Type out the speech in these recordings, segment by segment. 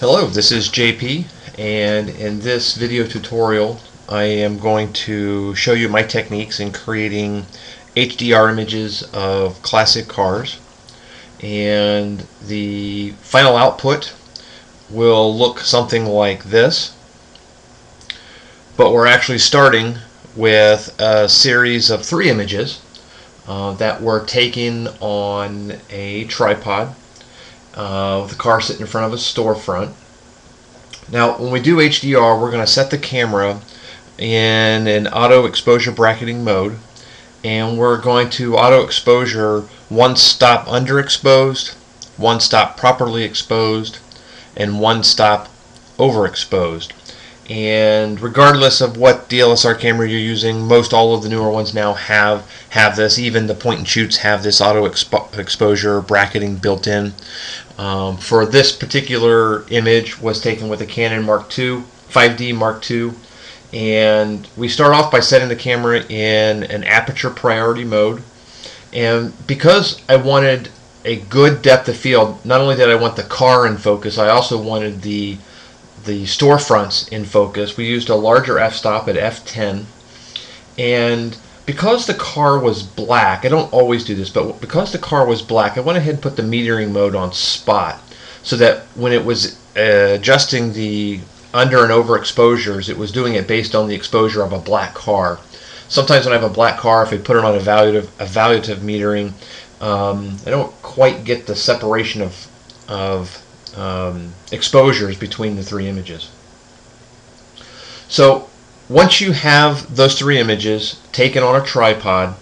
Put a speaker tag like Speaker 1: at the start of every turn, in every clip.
Speaker 1: Hello, this is JP, and in this video tutorial I am going to show you my techniques in creating HDR images of classic cars, and the final output will look something like this, but we're actually starting with a series of 3 images that were taken on a tripod with the car sitting in front of a storefront. Now, when we do HDR, we're going to set the camera in an auto exposure bracketing mode, and we're going to auto exposure one stop underexposed, one stop properly exposed, and one stop overexposed. And regardless of what DSLR camera you're using, most all of the newer ones now have this. Even the point and shoots have this auto exposure bracketing built in. For this particular image was taken with a Canon Mark II, 5D Mark II, and we start off by setting the camera in an aperture priority mode. And because I wanted a good depth of field, not only did I want the car in focus, I also wanted the storefronts in focus. We used a larger f-stop at f10, and because the car was black, I don't always do this, but because the car was black, I went ahead and put the metering mode on spot, so that when it was adjusting the under and over exposures, it was doing it based on the exposure of a black car. Sometimes when I have a black car, if I put it on evaluative metering, I don't quite get the separation of exposures between the 3 images. So once you have those 3 images taken on a tripod,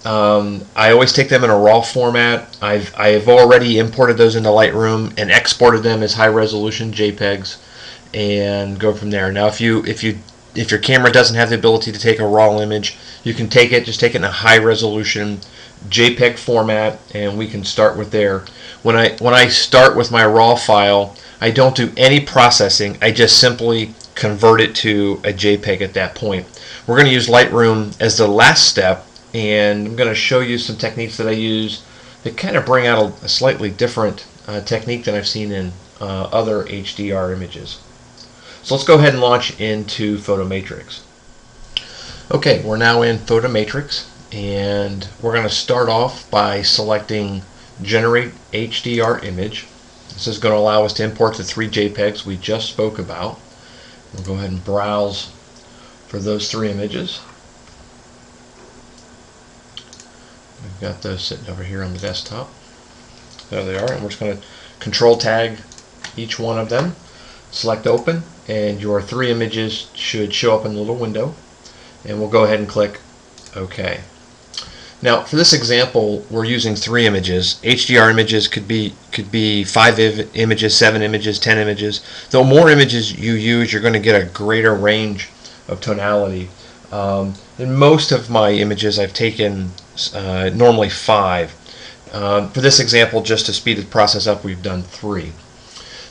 Speaker 1: I always take them in a RAW format. I've already imported those into Lightroom and exported them as high resolution JPEGs and go from there. Now if your camera doesn't have the ability to take a RAW image, you can just take it in a high resolution JPEG format, and we can start with there. When I start with my RAW file, I don't do any processing. I just simply convert it to a JPEG at that point. We're going to use Lightroom as the last step, and I'm going to show you some techniques that I use that kind of bring out a slightly different technique than I've seen in other HDR images. So let's go ahead and launch into Photomatrix. Okay, we're now in Photomatrix, and we're going to start off by selecting Generate HDR Image. This is going to allow us to import the 3 JPEGs we just spoke about. We'll go ahead and browse for those 3 images. We've got those sitting over here on the desktop. There they are, and we're just going to control tag each one of them. Select Open, and your 3 images should show up in the little window, and we'll go ahead and click OK. Now, for this example, we're using 3 images. HDR images could be 5 images, 7 images, 10 images. The more images you use, you're going to get a greater range of tonality. In most of my images, I've taken normally 5. For this example, just to speed the process up, we've done 3.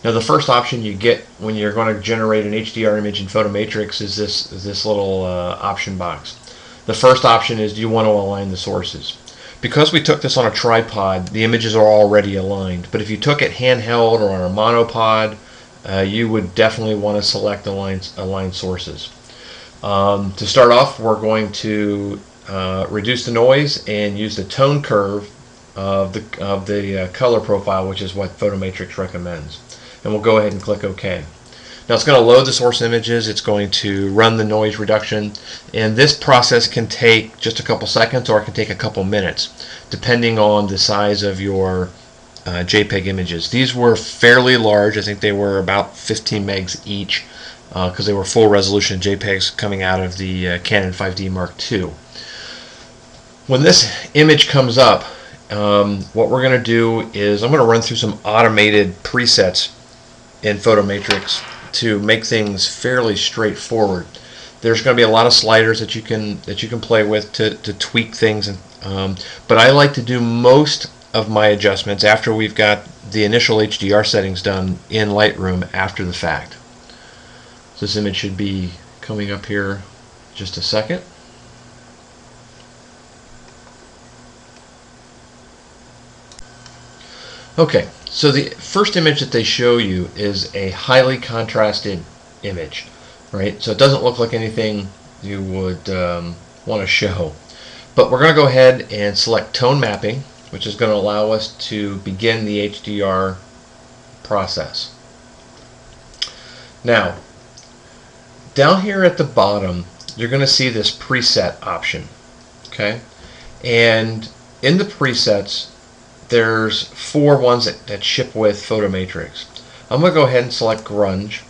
Speaker 1: Now, the first option you get when you're going to generate an HDR image in Photomatrix is this little option box. The first option is, do you want to align the sources? Because we took this on a tripod, the images are already aligned. But if you took it handheld or on a monopod, you would definitely want to select align sources. To start off, we're going to reduce the noise and use the tone curve of the color profile, which is what Photomatrix recommends. And we'll go ahead and click OK. Now it's going to load the source images, it's going to run the noise reduction, and this process can take just a couple seconds or it can take a couple minutes, depending on the size of your JPEG images. These were fairly large. I think they were about 15 megs each, because they were full resolution JPEGs coming out of the Canon 5D Mark II. When this image comes up, what we're going to do is I'm going to run through some automated presets in Photomatrix to make things fairly straightforward. There's going to be a lot of sliders that you can play with to tweak things, but I like to do most of my adjustments after we've got the initial HDR settings done in Lightroom after the fact. So this image should be coming up here in just a second. Okay, so the first image that they show you is a highly contrasted image, right? So it doesn't look like anything you would want to show. But we're going to go ahead and select tone mapping, which is going to allow us to begin the HDR process. Now, down here at the bottom, you're going to see this preset option, okay? And in the presets, there's 4 ones that ship with Photomatrix. I'm going to go ahead and select grunge,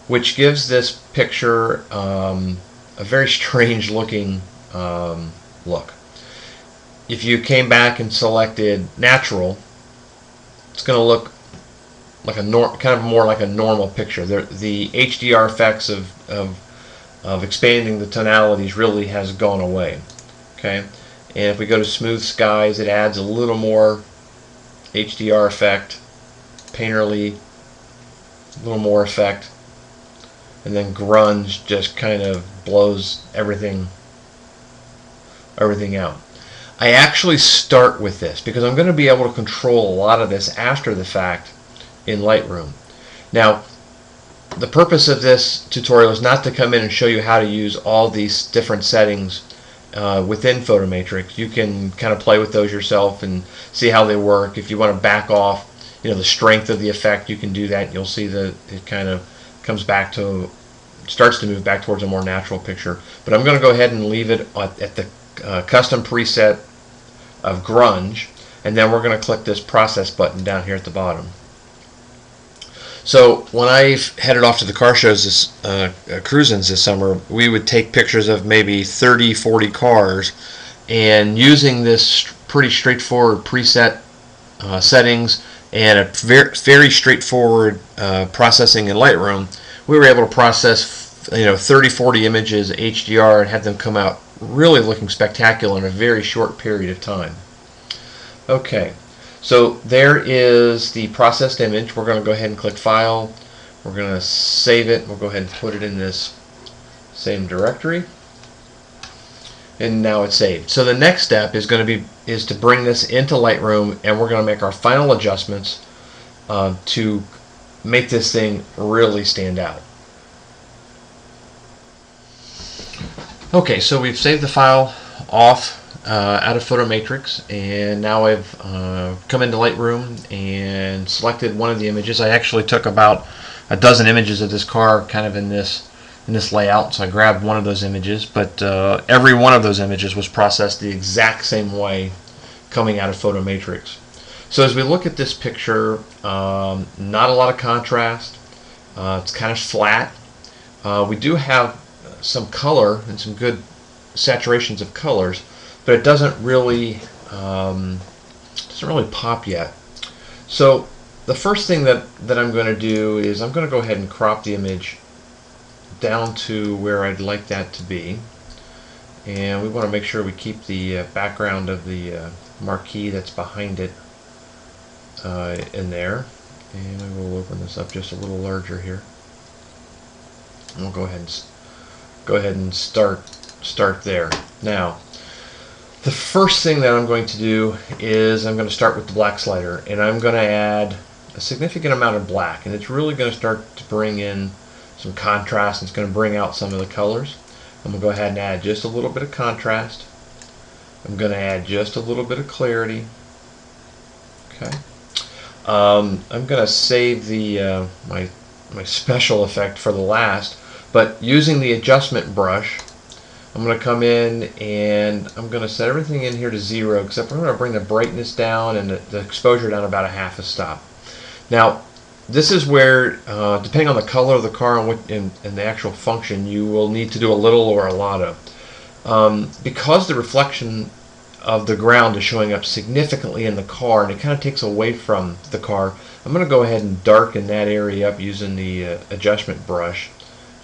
Speaker 1: which gives this picture a very strange looking look. If you came back and selected natural, it's going to look like a kind of more like a normal picture. The HDR effects of expanding the tonalities really has gone away. Okay, and if we go to smooth skies, it adds a little more HDR effect, painterly, a little more effect, and then grunge just kind of blows everything out. I actually start with this because I'm going to be able to control a lot of this after the fact in Lightroom. Now, the purpose of this tutorial is not to come in and show you how to use all these different settings within Photomatrix. You can kind of play with those yourself and see how they work. If you want to back off, the strength of the effect, you can do that. You'll see that it kind of starts to move back towards a more natural picture. But I'm going to go ahead and leave it at the custom preset of grunge, and then we're going to click this process button down here at the bottom. So when I headed off to the car shows cruisins this summer, we would take pictures of maybe 30, 40 cars, and using this pretty straightforward preset settings and a very straightforward processing in Lightroom, we were able to process 30, 40 images HDR and have them come out really looking spectacular in a very short period of time. Okay. So there is the processed image. We're going to go ahead and click File. We're going to save it. We'll go ahead and put it in this same directory. And now it's saved. So the next step is to bring this into Lightroom, and we're going to make our final adjustments to make this thing really stand out. Okay, so we've saved the file off out of Photomatrix, and now I've come into Lightroom and selected one of the images. I actually took about a dozen images of this car kind of in this layout, so I grabbed one of those images, but every one of those images was processed the exact same way coming out of Photomatrix. So as we look at this picture, not a lot of contrast, it's kind of flat. We do have some color and some good saturations of colors, but it doesn't really pop yet. So the first thing that I'm going to do is I'm going to go ahead and crop the image down to where I'd like that to be, and we want to make sure we keep the background of the marquee that's behind it in there, and I will open this up just a little larger here, and we'll go ahead and start there. Now, the first thing that I'm going to do is I'm going to start with the black slider, and I'm going to add a significant amount of black, and it's really going to start to bring in some contrast, and it's going to bring out some of the colors. I'm going to go ahead and add just a little bit of contrast. I'm going to add just a little bit of clarity. Okay. I'm going to save the my special effect for the last, but using the adjustment brush, I'm going to come in and I'm going to set everything in here to 0, except I'm going to bring the brightness down and the exposure down about a half a stop. Now, this is where, depending on the color of the car and the actual function, you will need to do a little or a lot of. Because the reflection of the ground is showing up significantly in the car and it kind of takes away from the car, I'm going to go ahead and darken that area up using the adjustment brush.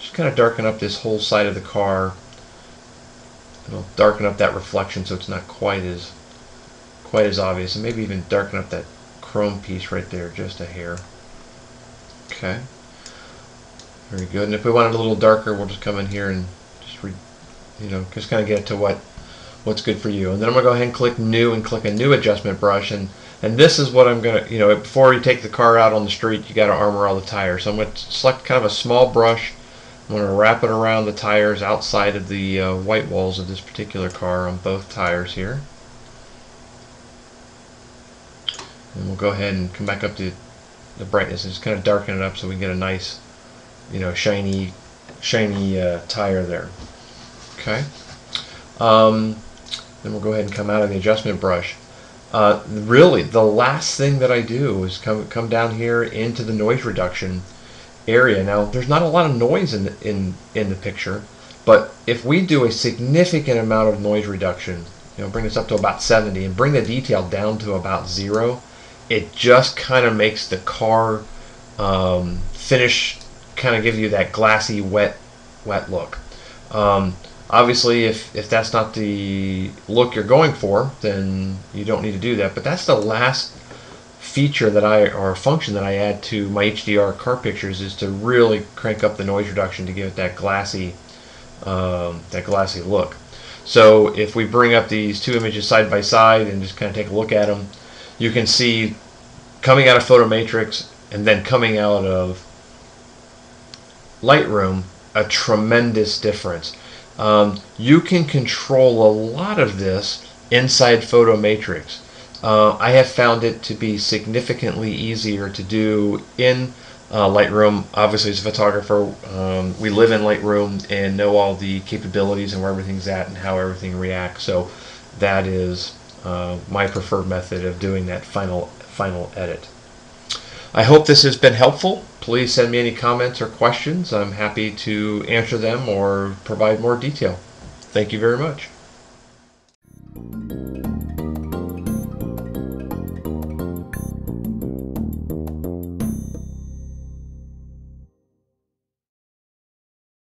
Speaker 1: Just kind of darken up this whole side of the car. It'll darken up that reflection so it's not quite as obvious, and maybe even darken up that chrome piece right there just a hair. Okay, very good. And if we want it a little darker, we'll just come in here and just kind of get it to what what's good for you. And then I'm going to go ahead and click new and click a new adjustment brush. And this is what I'm going to, before you take the car out on the street, you got to armor all the tires. So I'm going to select kind of a small brush. I'm going to wrap it around the tires outside of the white walls of this particular car on both tires here. And we'll go ahead and come back up to the brightness and just kind of darken it up so we can get a nice, shiny tire there. Okay. Then we'll go ahead and come out of the adjustment brush. Really, the last thing that I do is come down here into the noise reduction area. Now, there's not a lot of noise in the picture, but if we do a significant amount of noise reduction, bring this up to about 70 and bring the detail down to about 0, it just kind of makes the car finish, kind of gives you that glassy, wet look. Obviously, if that's not the look you're going for, then you don't need to do that. But that's the last feature or function that I add to my HDR car pictures, is to really crank up the noise reduction to give it that glassy look. So if we bring up these two images side by side and just kind of take a look at them, you can see coming out of Photo Matrix and then coming out of Lightroom a tremendous difference. You can control a lot of this inside Photo Matrix. I have found it to be significantly easier to do in Lightroom. Obviously, as a photographer, we live in Lightroom and know all the capabilities and where everything's at and how everything reacts. So that is my preferred method of doing that final edit. I hope this has been helpful. Please send me any comments or questions. I'm happy to answer them or provide more detail. Thank you very much.